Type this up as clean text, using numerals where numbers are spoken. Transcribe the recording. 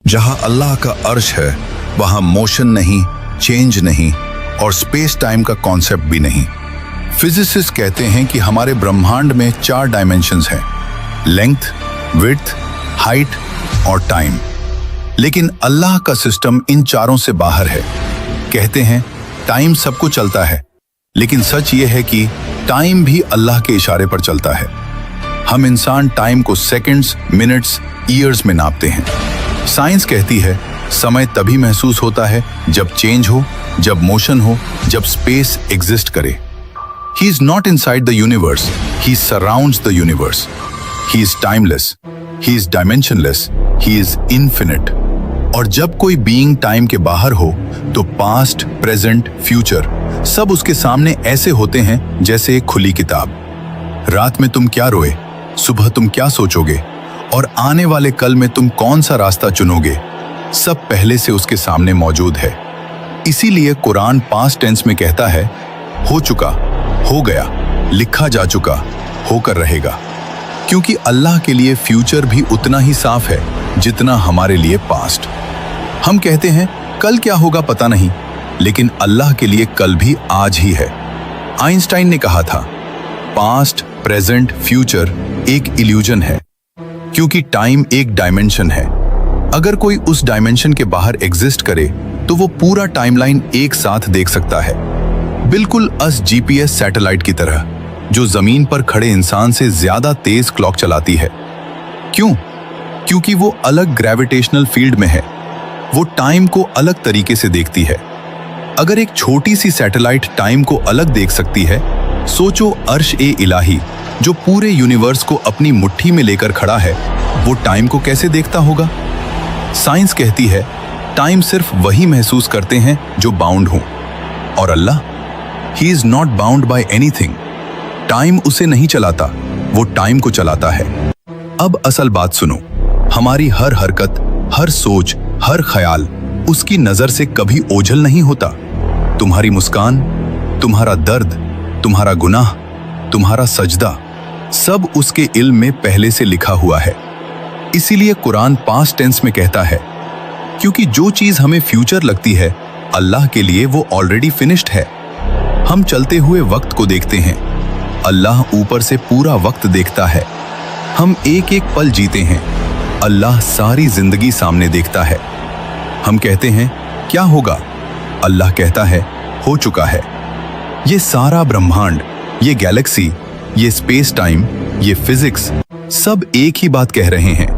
जहां अल्लाह का अर्श है वहां मोशन नहीं, चेंज नहीं और स्पेस टाइम का कॉन्सेप्ट भी नहीं। फिजिसिस्ट कहते हैं कि हमारे ब्रह्मांड में 4 डायमेंशंस हैं, लेंथ, विड्थ, हाइट और टाइम। लेकिन अल्लाह का सिस्टम इन चारों से बाहर है। कहते हैं टाइम सबको चलता है, लेकिन सच ये है कि टाइम भी अल्लाह के इशारे पर चलता है। हम इंसान टाइम को सेकंड्स, मिनट्स, ईयर्स में नापते हैं। साइंस कहती है समय तभी महसूस होता है जब चेंज हो, जब मोशन हो, जब स्पेस एग्जिस्ट करे। He is not inside the universe, he surrounds the universe. He is timeless, he is dimensionless, he is infinite. और जब कोई बीइंग टाइम के बाहर हो तो पास्ट, प्रेजेंट, फ्यूचर सब उसके सामने ऐसे होते हैं जैसे एक खुली किताब। रात में तुम क्या रोए, सुबह तुम क्या सोचोगे और आने वाले कल में तुम कौन सा रास्ता चुनोगे, सब पहले से उसके सामने मौजूद है। इसीलिए कुरान पास्ट टेंस में कहता है हो चुका, हो गया, लिखा जा चुका, होकर रहेगा। क्योंकि अल्लाह के लिए फ्यूचर भी उतना ही साफ है जितना हमारे लिए पास्ट। हम कहते हैं कल क्या होगा पता नहीं, लेकिन अल्लाह के लिए कल भी आज ही है। आइंस्टाइन ने कहा था पास्ट, प्रेजेंट, फ्यूचर एक इल्यूजन है, क्योंकि टाइम एक डायमेंशन है। अगर कोई उस डायमेंशन के बाहर एग्जिस्ट करे तो वो पूरा टाइमलाइन एक साथ देख सकता है, बिल्कुल जीपीएस सैटेलाइट की तरह, जो जमीन पर खड़े इंसान से ज्यादा तेज क्लॉक चलाती है। क्यों? क्योंकि वो अलग ग्रेविटेशनल फील्ड में है, वो टाइम को अलग तरीके से देखती है। अगर एक छोटी सी सैटेलाइट टाइम को अलग देख सकती है, सोचो अर्श ए इलाही जो पूरे यूनिवर्स को अपनी मुट्ठी में लेकर खड़ा है, वो टाइम को कैसे देखता होगा? साइंस कहती है टाइम सिर्फ वही महसूस करते हैं जो बाउंड हो, और अल्लाह ही is not bound by anything. Time उसे नहीं चलाता, वो टाइम को चलाता है। अब असल बात सुनो, हमारी हर हरकत, हर सोच, हर ख्याल उसकी नजर से कभी ओझल नहीं होता। तुम्हारी मुस्कान, तुम्हारा दर्द, तुम्हारा गुनाह, तुम्हारा सजदा, सब उसके इल्म में पहले से लिखा हुआ है। इसीलिए कुरान पास्ट टेंस में कहता है क्योंकि जो चीज हमें फ्यूचर लगती है, अल्लाह के लिए वो ऑलरेडी फिनिश्ड है। हम चलते हुए वक्त को देखते हैं, अल्लाह ऊपर से पूरा वक्त देखता है। हम एक एक पल जीते हैं, अल्लाह सारी जिंदगी सामने देखता है। हम कहते हैं क्या होगा, अल्लाह कहता है हो चुका है। ये सारा ब्रह्मांड, ये गैलेक्सी, ये स्पेस टाइम, ये फिजिक्स सब एक ही बात कह रहे हैं,